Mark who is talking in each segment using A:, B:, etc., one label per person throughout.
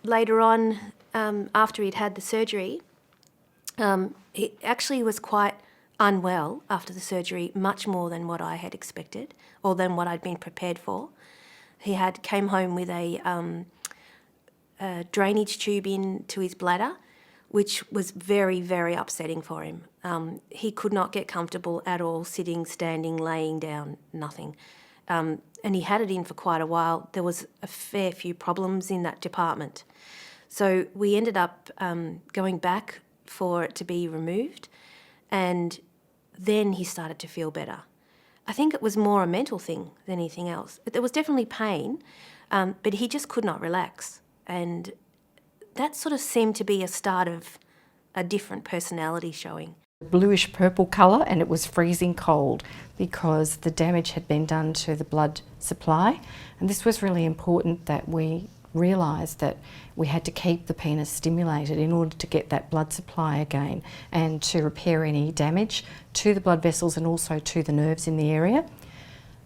A: later on, after he'd had the surgery, he actually was quite unwell after the surgery, much more than what I had expected or than what I'd been prepared for. He came home with a drainage tube into his bladder, which was very, very upsetting for him. He could not get comfortable at all, sitting, standing, laying down, nothing. And he had it in for quite a while. There was a fair few problems in that department. So we ended up going back for it to be removed, and then he started to feel better. I think it was more a mental thing than anything else. There was definitely pain, but he just could not relax. And that sort of seemed to be a start of a different personality showing.
B: Bluish purple colour, and it was freezing cold because the damage had been done to the blood supply. And this was really important that we realised that we had to keep the penis stimulated in order to get that blood supply again and to repair any damage to the blood vessels and also to the nerves in the area.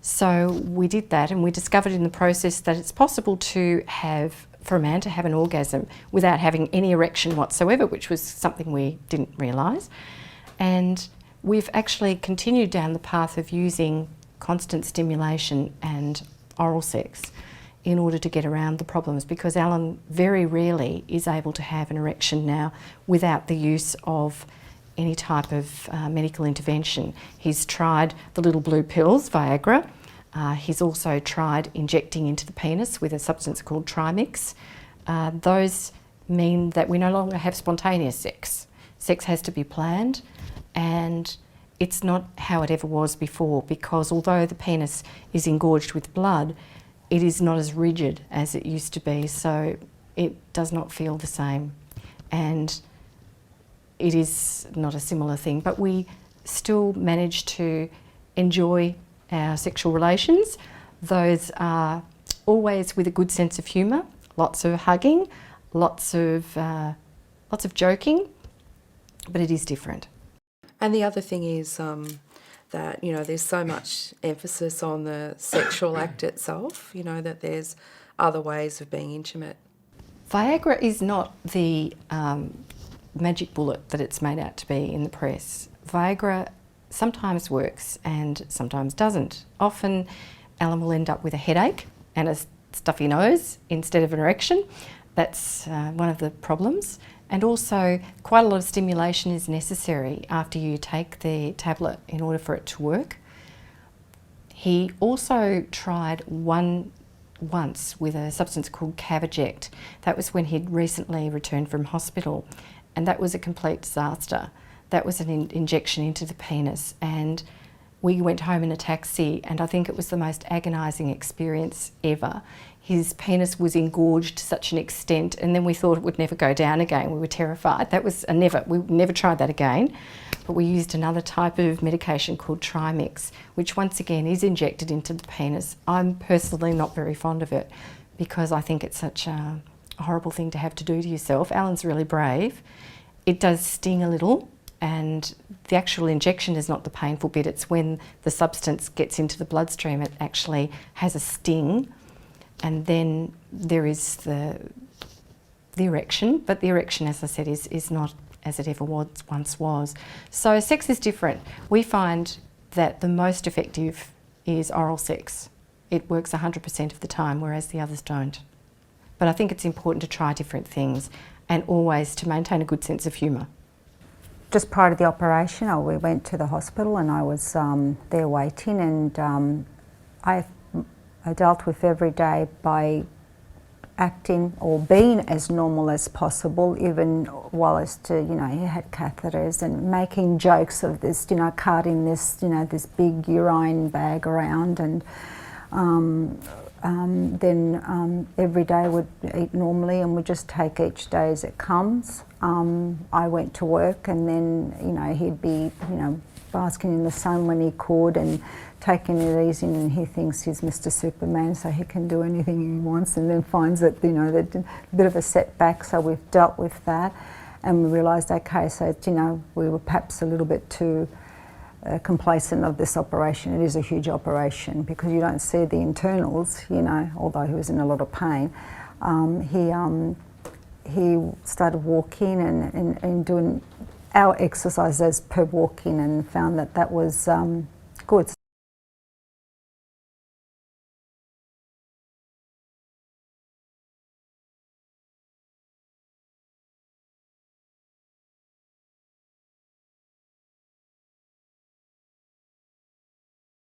B: So we did that, and we discovered in the process that it's possible for a man to have an orgasm without having any erection whatsoever, which was something we didn't realise. And we've actually continued down the path of using constant stimulation and oral sex in order to get around the problems, because Alan very rarely is able to have an erection now without the use of any type of medical intervention. He's tried the little blue pills, Viagra. He's also tried injecting into the penis with a substance called Trimix. Those mean that we no longer have spontaneous sex. Sex has to be planned, and it's not how it ever was before, because although the penis is engorged with blood, it is not as rigid as it used to be, so it does not feel the same. And it is not a similar thing, but we still manage to enjoy our sexual relations. Those are always with a good sense of humour, lots of hugging, lots of joking, but it is different.
C: And the other thing is that, there's so much emphasis on the sexual act itself, that there's other ways of being intimate.
B: Viagra is not the magic bullet that it's made out to be in the press. Viagra sometimes works and sometimes doesn't. Often Alan will end up with a headache and a stuffy nose instead of an erection. That's one of the problems. And also quite a lot of stimulation is necessary after you take the tablet in order for it to work. He also tried once with a substance called Cavaject. That was when he'd recently returned from hospital, and that was a complete disaster. That was an injection into the penis, and we went home in a taxi, and I think it was the most agonising experience ever. His penis was engorged to such an extent, and then we thought it would never go down again. We were terrified. That was we never tried that again. But we used another type of medication called Trimix, which once again is injected into the penis. I'm personally not very fond of it because I think it's such a horrible thing to have to do to yourself. Alan's really brave. It does sting a little, and the actual injection is not the painful bit. It's when the substance gets into the bloodstream, it actually has a sting. And then there is the erection, but the erection, as I said, is not as it ever once was. So sex is different. We find that the most effective is oral sex. It works 100% of the time, whereas the others don't. But I think it's important to try different things and always to maintain a good sense of humour.
D: Just prior to the operation, we went to the hospital and I was there waiting, and I dealt with every day by acting or being as normal as possible, even while he had catheters, and making jokes of this, carting this, this big urine bag around, and then every day would eat normally, and we just take each day as it comes. I went to work, and then he'd be basking in the sun when he could and taking it easy, and he thinks he's Mr. Superman, so he can do anything he wants, and then finds that that a bit of a setback. So we've dealt with that, and we realised, okay, so we were perhaps a little bit too complacent of this operation. It is a huge operation because you don't see the internals, although he was in a lot of pain. he started walking and doing our exercises per walking, and found that that was good.